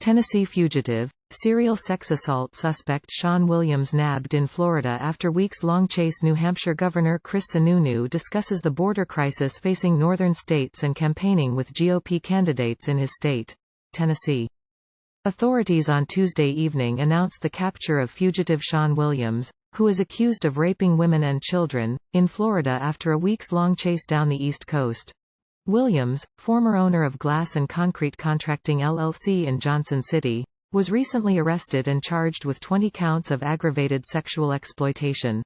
Tennessee fugitive, serial sex assault suspect Sean Williams nabbed in Florida after weeks-long chase. New Hampshire Governor Chris Sununu discusses the border crisis facing northern states and campaigning with GOP candidates in his state. Tennessee. Authorities on Tuesday evening announced the capture of fugitive Sean Williams, who is accused of raping women and children, in Florida after a weeks-long chase down the East Coast. Williams, former owner of Glass and Concrete Contracting LLC in Johnson City, was recently arrested and charged with 20 counts of aggravated sexual exploitation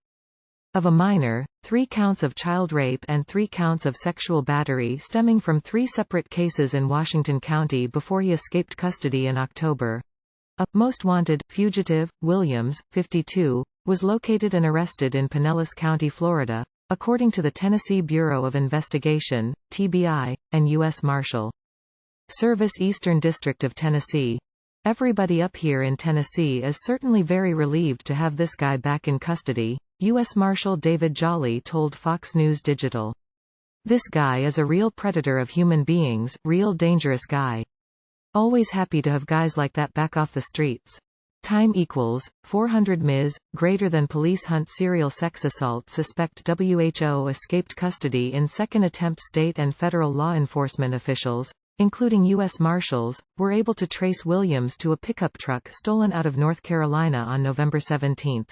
of a minor, 3 counts of child rape and 3 counts of sexual battery stemming from 3 separate cases in Washington County before he escaped custody in October. A most wanted fugitive, Williams, 52, was located and arrested in Pinellas County, Florida, according to the Tennessee Bureau of Investigation, TBI, and U.S. Marshal Service Eastern District of Tennessee. Everybody up here in Tennessee is certainly very relieved to have this guy back in custody, U.S. Marshal David Jolly told Fox News Digital. This guy is a real predator of human beings, real dangerous guy. Always happy to have guys like that back off the streets. Time equals 400 Ms. Greater than police hunt serial sex assault suspect. WHO escaped custody in second attempt. State and federal law enforcement officials, including U.S. Marshals, were able to trace Williams to a pickup truck stolen out of North Carolina on November 17.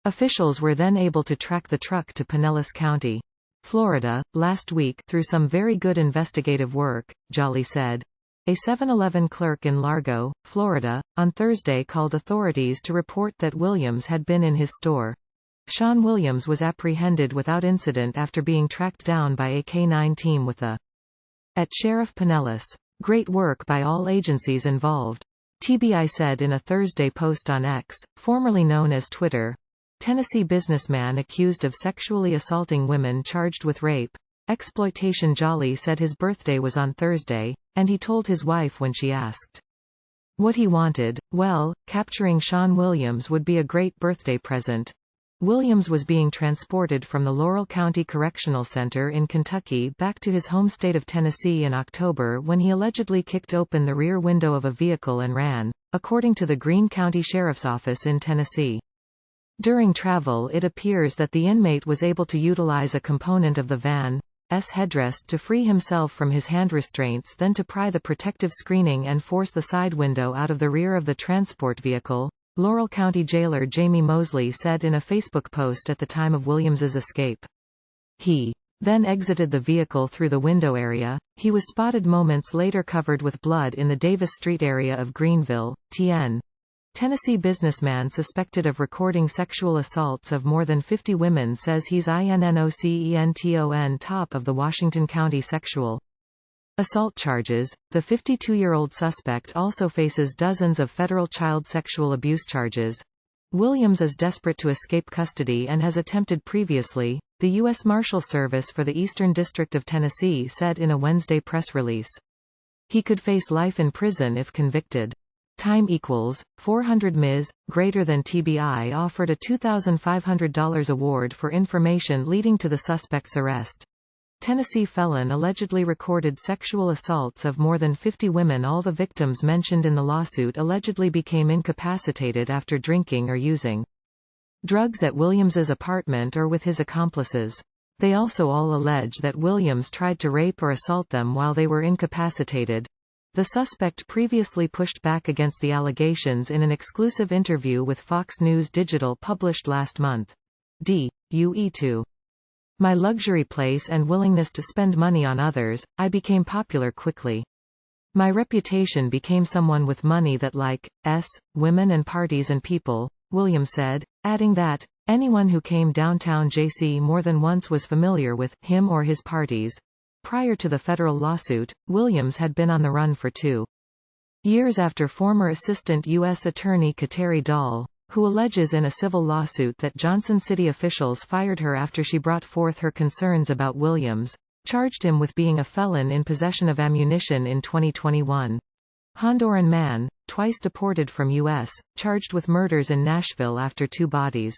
Officials were then able to track the truck to Pinellas County, Florida, last week through some very good investigative work, Jolly said. A 7-Eleven clerk in Largo, Florida, on Thursday called authorities to report that Williams had been in his store. Sean Williams was apprehended without incident after being tracked down by a K-9 team with a at Sheriff Pinellas. Great work by all agencies involved. TBI said in a Thursday post on X, formerly known as Twitter. Tennessee businessman accused of sexually assaulting women charged with rape. Exploitation. Jolly said his birthday was on Thursday, and he told his wife when she asked what he wanted, well, capturing Sean Williams would be a great birthday present. Williams was being transported from the Laurel County Correctional Center in Kentucky back to his home state of Tennessee in October when he allegedly kicked open the rear window of a vehicle and ran, according to the Greene County Sheriff's Office in Tennessee. During travel, it appears that the inmate was able to utilize a component of the van's headrest to free himself from his hand restraints, then to pry the protective screening and force the side window out of the rear of the transport vehicle, Laurel County jailer Jamie Mosley said in a Facebook post at the time of Williams's escape. He then exited the vehicle through the window area. He was spotted moments later covered with blood in the Davis Street area of Greenville, TN. Tennessee businessman suspected of recording sexual assaults of more than 50 women says he's INNOCENTON top of the Washington County sexual assault charges. The 52-year-old suspect also faces dozens of federal child sexual abuse charges. Williams is desperate to escape custody and has attempted previously, the U.S. Marshal Service for the Eastern District of Tennessee said in a Wednesday press release. He could face life in prison if convicted. Time equals 400 Ms. Greater than. TBI offered a $2,500 award for information leading to the suspect's arrest. Tennessee felon allegedly recorded sexual assaults of more than 50 women. All the victims mentioned in the lawsuit allegedly became incapacitated after drinking or using drugs at Williams's apartment or with his accomplices. They also all allege that Williams tried to rape or assault them while they were incapacitated. The suspect previously pushed back against the allegations in an exclusive interview with Fox News Digital published last month. UE2. My luxury place and willingness to spend money on others, I became popular quickly. My reputation became someone with money that likes women and parties and people, Williams said, adding that anyone who came downtown JC more than once was familiar with him or his parties. Prior to the federal lawsuit, Williams had been on the run for 2 years after former Assistant U.S. Attorney Kateri Dahl, who alleges in a civil lawsuit that Johnson City officials fired her after she brought forth her concerns about Williams, charged him with being a felon in possession of ammunition in 2021. Honduran man, twice deported from U.S., charged with murders in Nashville after 2 bodies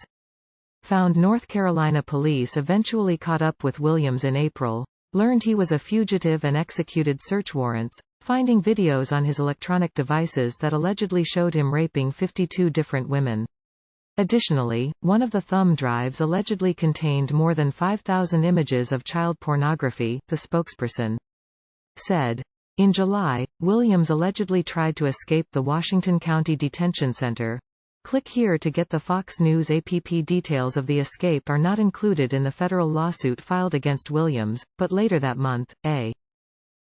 found. North Carolina police eventually caught up with Williams in April, learned he was a fugitive and executed search warrants, finding videos on his electronic devices that allegedly showed him raping 52 different women. Additionally, one of the thumb drives allegedly contained more than 5,000 images of child pornography, the spokesperson said. In July, Williams allegedly tried to escape the Washington County Detention Center. Click here to get the Fox News app. Details of the escape are not included in the federal lawsuit filed against Williams, but later that month, a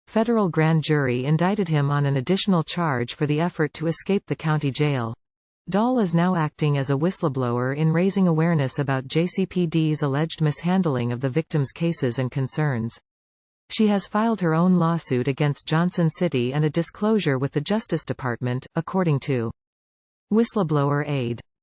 federal grand jury indicted him on an additional charge for the effort to escape the county jail. Dahl is now acting as a whistleblower in raising awareness about JCPD's alleged mishandling of the victims' cases and concerns. She has filed her own lawsuit against Johnson City and a disclosure with the Justice Department, according to whistleblower aide.